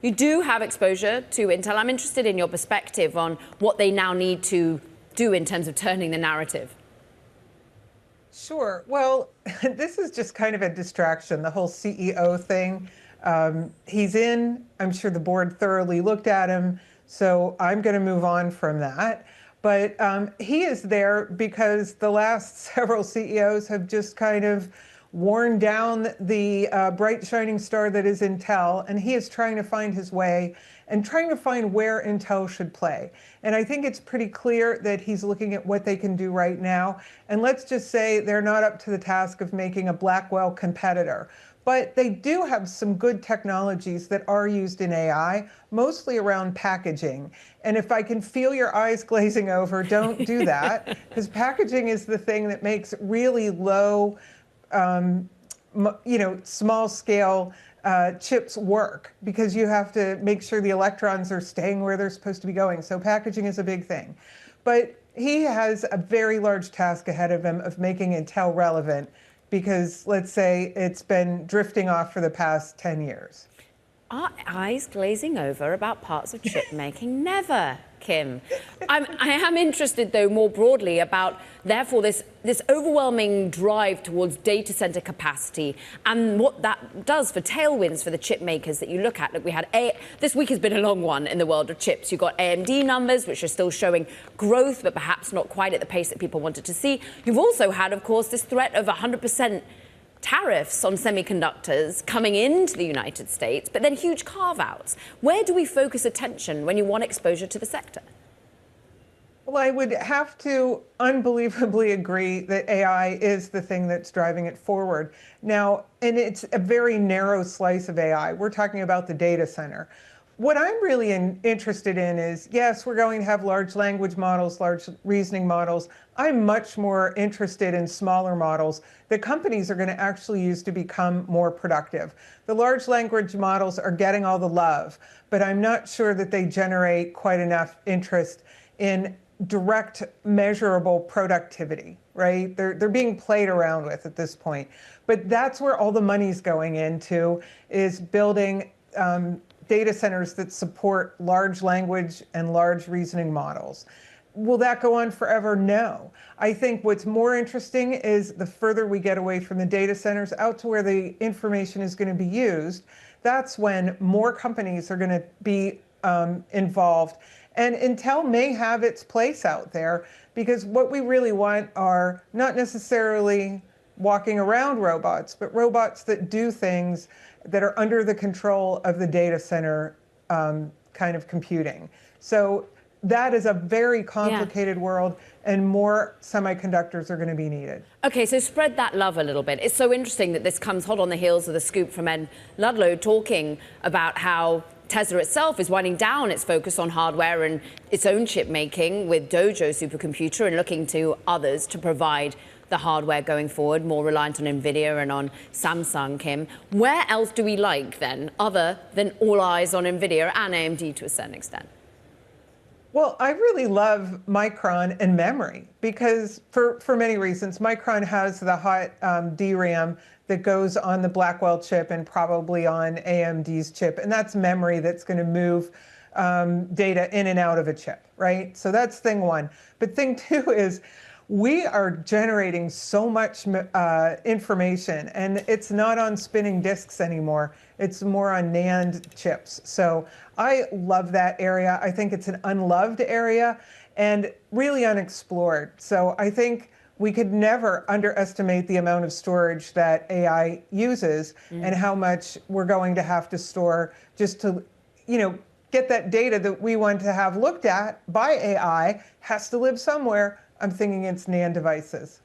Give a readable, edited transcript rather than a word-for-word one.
You do have exposure to Intel. I'm interested in your perspective on what they now need to do in terms of turning the narrative. Sure. Well, this is just kind of a distraction, the whole CEO thing. He's in. I'm sure the board thoroughly looked at him, so I'm going to move on from that. But he is there because the last several CEOs have just kind of worn down the bright shining star that is Intel, and he is trying to find his way and trying to find where Intel should play. And I think it's pretty clear that he's looking at what they can do right now. And let's just say they're not up to the task of making a Blackwell competitor. But they do have some good technologies that are used in AI, mostly around packaging. And if I can feel your eyes glazing over, don't do that, because packaging is the thing that makes really low small scale chips work, because you have to make sure the electrons are staying where they're supposed to be going. So packaging is a big thing. But he has a very large task ahead of him of making Intel relevant, because let's say it's been drifting off for the past 10 years. Are eyes glazing over about parts of chip making? Never, Kim. I am interested, though, more broadly about, therefore, this overwhelming drive towards data center capacity and what that does for tailwinds for the chip makers that you look at. Look, this week has been a long one in the world of chips. You've got AMD numbers, which are still showing growth, but perhaps not quite at the pace that people wanted to see. You've also had, of course, this threat of 100% tariffs on semiconductors coming into the United States, but then huge carve-outs. Where do we focus attention when you want exposure to the sector? Well, I would have to unbelievably agree that AI is the thing that's driving it forward. Now, and it's a very narrow slice of AI. We're talking about the data center. What I'm really interested in is, yes, we're going to have large language models, large reasoning models. I'm much more interested in smaller models that companies are going to actually use to become more productive. The large language models are getting all the love, but I'm not sure that they generate quite enough interest in direct measurable productivity, right? They're being played around with at this point. But that's where all the money's going into, is building data centers that support large language and large reasoning models. Will that go on forever? No. I think what's more interesting is the further we get away from the data centers out to where the information is going to be used, that's when more companies are going to be involved. And Intel may have its place out there, because what we really want are not necessarily walking around robots, but robots that do things that are under the control of the data center kind of computing. So that is a very complicated world, and more semiconductors are going to be needed. Okay, so spread that love a little bit. It's so interesting that this comes hot on the heels of the scoop from Ed Ludlow talking about how Tesla itself is winding down its focus on hardware and its own chip making with Dojo supercomputer, and looking to others to provide the hardware going forward, more reliant on NVIDIA and on Samsung, Kim. Where else do we like, then, other than all eyes on NVIDIA and AMD to a certain extent? Well, I really love Micron and memory, because for many reasons. Micron has the hot DRAM that goes on the Blackwell chip and probably on AMD's chip, and that's memory that's going to move data in and out of a chip, right? So that's thing one. But thing two is, we are generating so much information, and it's not on spinning disks anymore. It's more on NAND chips. So I love that area. I think it's an unloved area and really unexplored. So I think we could never underestimate the amount of storage that AI uses and how much we're going to have to store just to, get that data that we want to have looked at by AI has to live somewhere. I'm thinking it's NAND devices.